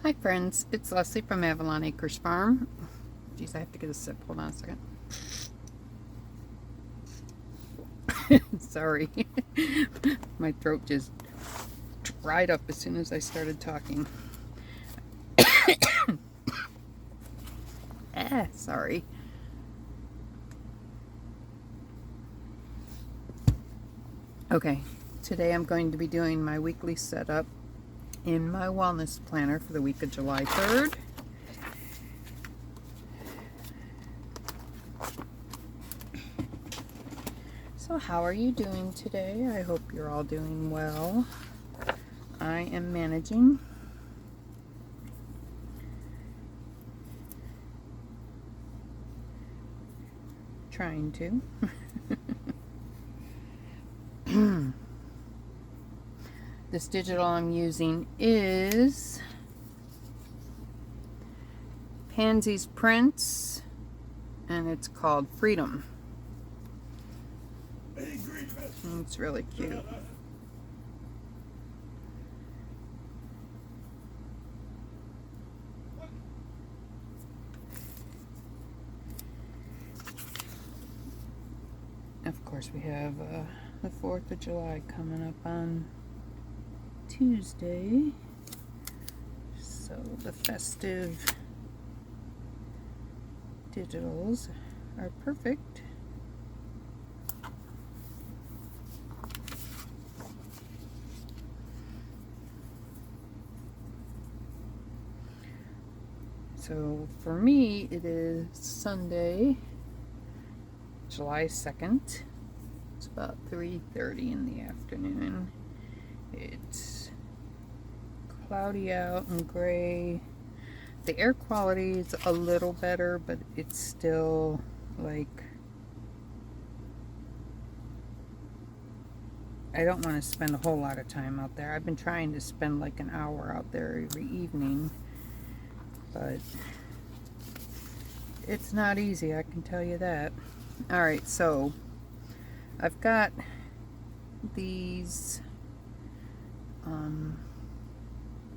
Hi friends, it's Leslie from Avalon Acres Farm. Geez, I have to get a sip. Hold on a second. Sorry. My throat just dried up as soon as I started talking. Sorry. Okay, today I'm going to be doing my weekly setup in my wellness planner for the week of July 3rd. So how are you doing today? I hope you're all doing well. I am managing. Trying to. This digital I'm using is Pansy's Prints, and it's called Freedom. It's really cute. Of course, we have the 4th of July coming up on Tuesday, so the festive digitals are perfect. So for me, it is Sunday, July 2nd. It's about 3:30 in the afternoon. It's cloudy out and gray. The air quality is a little better, but it's still like, I don't want to spend a whole lot of time out there. I've been trying to spend like an hour out there every evening, but it's not easy, I can tell you that. Alright, so I've got these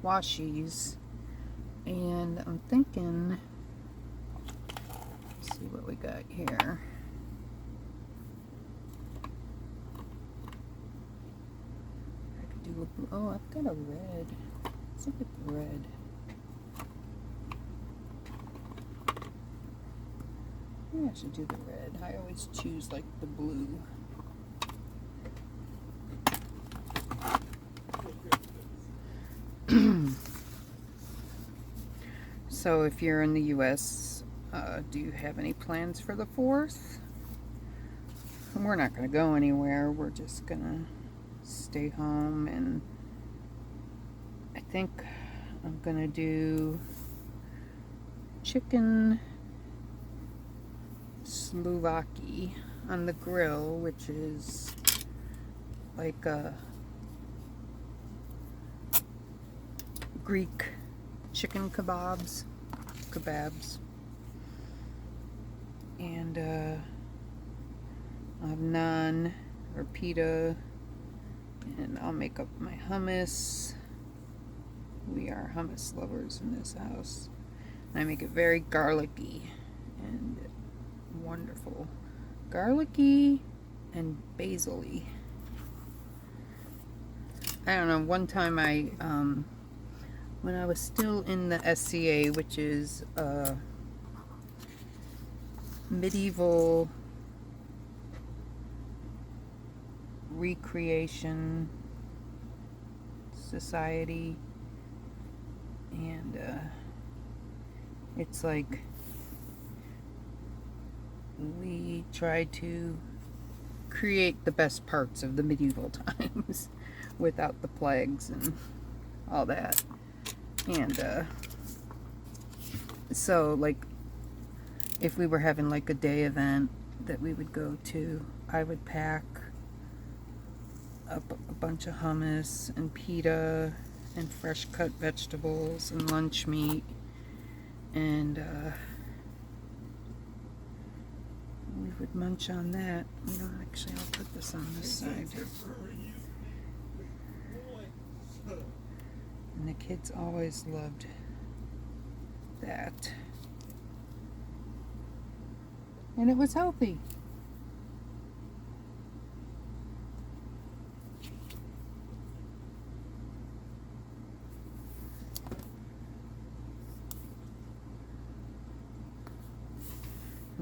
washies, and I'm thinking, let's see what we got here. I could do a, oh, I've got a red. Let's look at the red. Maybe I should do the red. I always choose like the blue. So if you're in the US, do you have any plans for the 4th? We're not going to go anywhere. We're just going to stay home, and I think I'm going to do chicken Slovaki on the grill, which is like a Greek chicken kebabs, and I'll have naan or pita, and I'll make up my hummus. We are hummus lovers in this house. And I make it very garlicky and wonderful. Garlicky and basil-y. I don't know, one time I, when I was still in the SCA, which is a medieval recreation society, and it's like we try to create the best parts of the medieval times without the plagues and all that. And so like if we were having like a day event that we would go to, I would pack up a bunch of hummus and pita and fresh cut vegetables and lunch meat, and we would munch on that. You know, actually I'll put this on this side. And the kids always loved that. And it was healthy.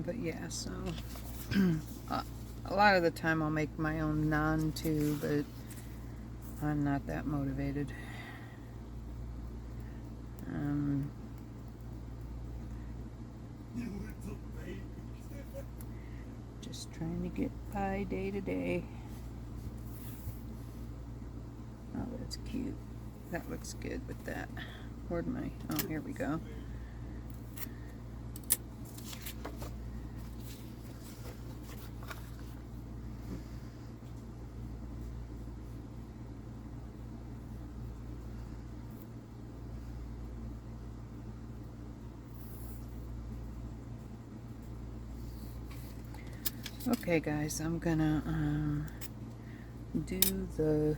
But yeah, so a lot of the time I'll make my own naan too, but I'm not that motivated. Just trying to get by day to day. Oh, that's cute. That looks good with that. Where'd my... Oh, here we go. Okay guys, I'm gonna do the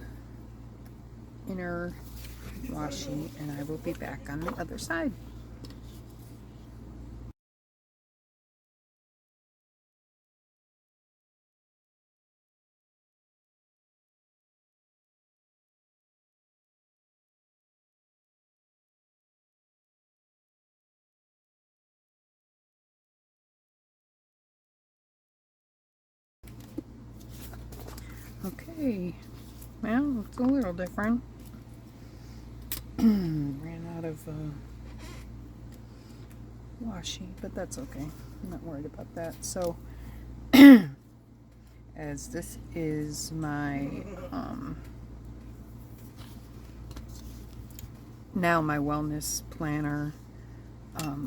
inner washi and I will be back on the other side. Okay, well, it's a little different. Ran out of washi, but that's okay. I'm not worried about that. So, as this is my now my wellness planner,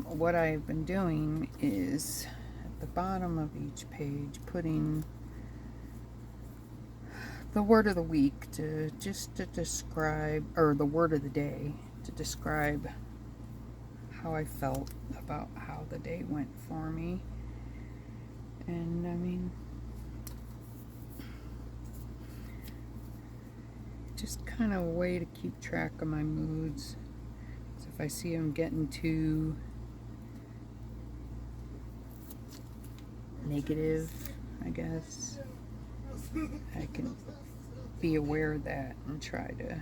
what I've been doing is at the bottom of each page putting the word of the week to describe, or the word of the day to describe how I felt about how the day went for me. And I mean, just kind of a way to keep track of my moods. So if I see them getting too negative, I guess, I can be aware of that and try to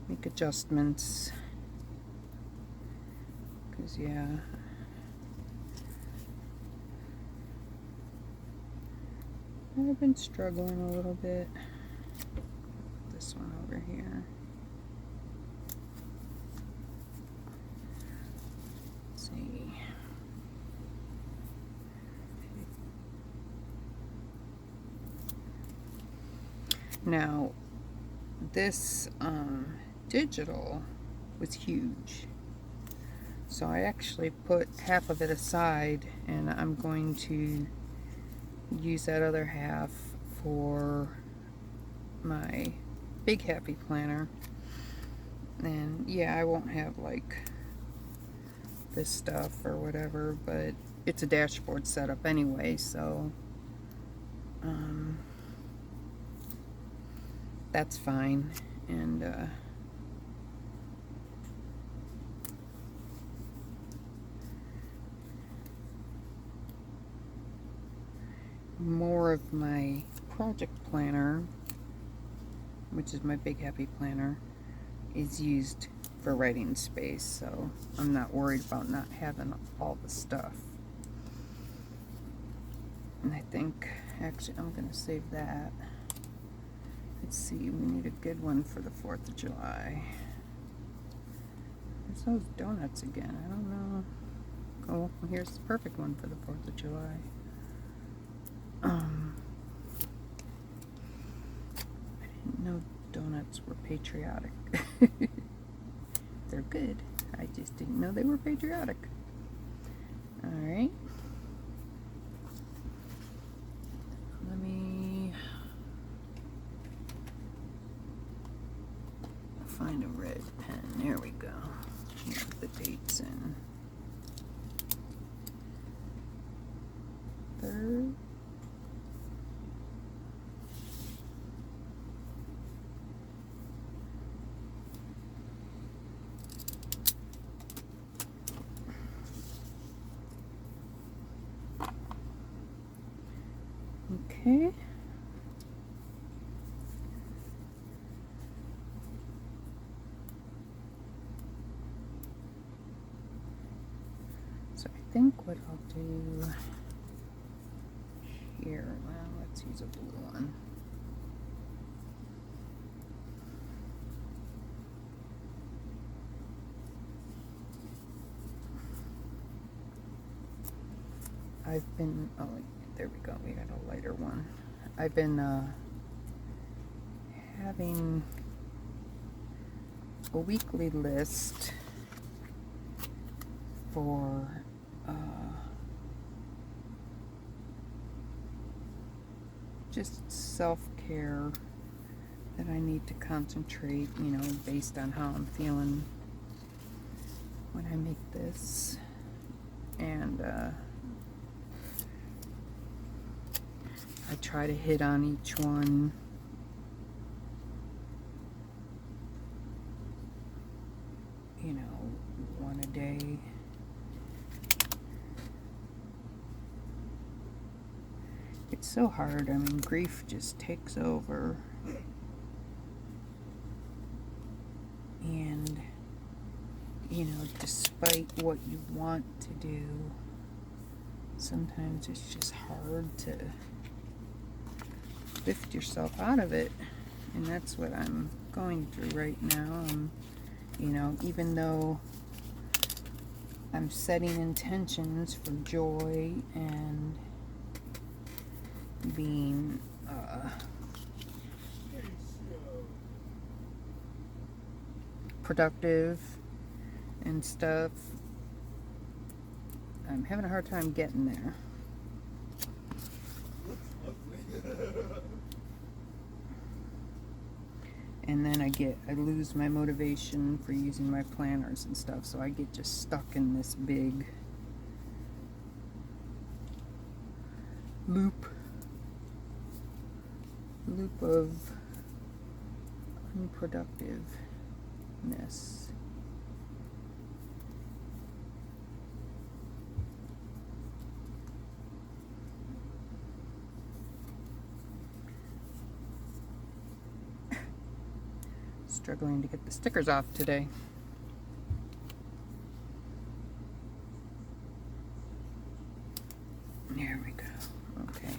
make adjustments. Because, yeah, I've been struggling a little bit. This one over here. Let's see. Now, this digital was huge. So I actually put half of it aside and I'm going to use that other half for my big happy planner. And yeah, I won't have like this stuff or whatever, but it's a dashboard setup anyway, so that's fine. And more of my project planner, which is my big happy planner, is used for writing space, so I'm not worried about not having all the stuff. And I think actually I'm gonna save that. Let's see, we need a good one for the 4th of July. There's those donuts again. I don't know. Oh, well, here's the perfect one for the 4th of July. I didn't know donuts were patriotic. They're good. I just didn't know they were patriotic. Alright. Let me find a red pen. There we go. Put the dates in. 3rd. Okay. So I think what I'll do here, well, let's use a blue one. I've been, oh, there we go, we got a lighter one. I've been having a weekly list for just self-care that I need to concentrate, you know, based on how I'm feeling when I make this. And I try to hit on each one. You know, one a day. It's so hard. I mean, grief just takes over. And, you know, despite what you want to do, sometimes it's just hard to lift yourself out of it. And that's what I'm going through right now. You know, even though I'm setting intentions for joy and being productive and stuff, I'm having a hard time getting there. And then I lose my motivation for using my planners and stuff, so I get just stuck in this big loop of unproductiveness. Struggling to get the stickers off today. There we go. Okay.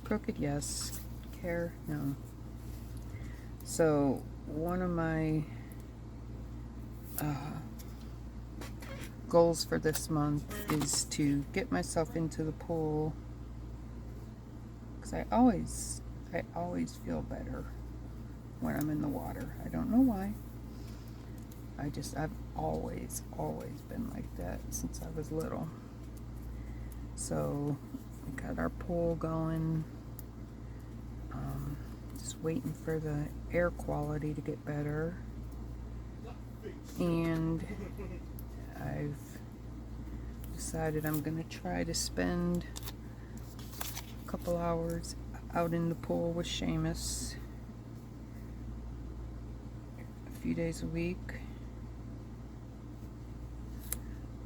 Crooked, yes. Care, no. So, one of my goals for this month is to get myself into the pool, because I always feel better when I'm in the water. I don't know why. I've always been like that since I was little. So we got our pool going. Just waiting for the air quality to get better. And I've decided I'm gonna try to spend a couple hours out in the pool with Seamus a few days a week,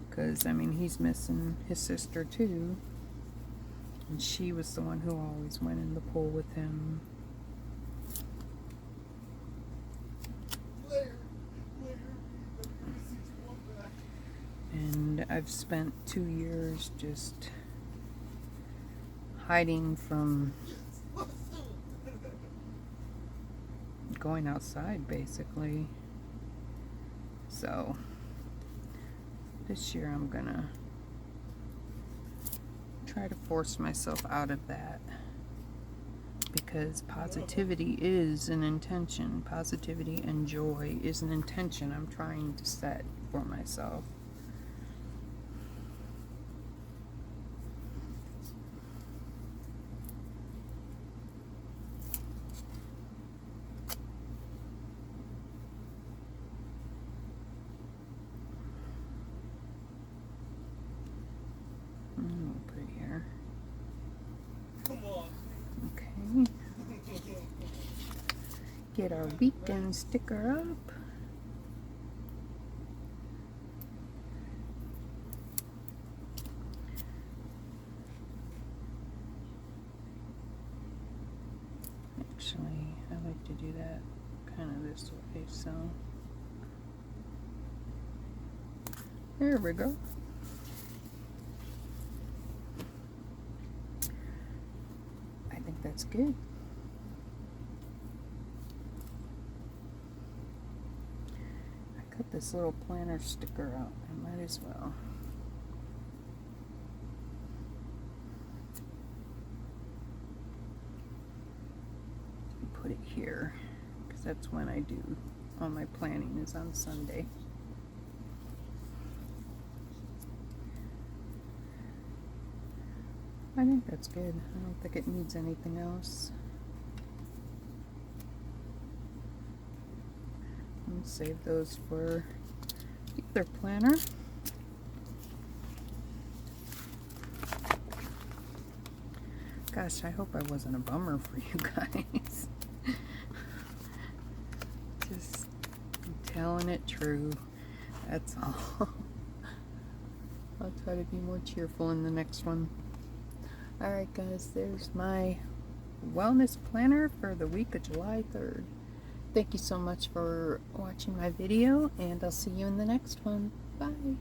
because I mean, he's missing his sister too, and she was the one who always went in the pool with him. And I've spent 2 years just hiding from going outside, basically. So this year I'm gonna try to force myself out of that, because positivity is an intention. Positivity and joy is an intention I'm trying to set for myself. Prettier. Okay. Get our weekend sticker up. Actually, I like to do that kind of this way, so there we go. I think that's good. I cut this little planner sticker out. I might as well. Put it here because that's when I do all my planning, is on Sunday. I think that's good. I don't think it needs anything else. I'll save those for the other planner. Gosh, I hope I wasn't a bummer for you guys. Just telling it true. That's all. I'll try to be more cheerful in the next one. Alright guys, there's my wellness planner for the week of July 3rd. Thank you so much for watching my video, and I'll see you in the next one. Bye.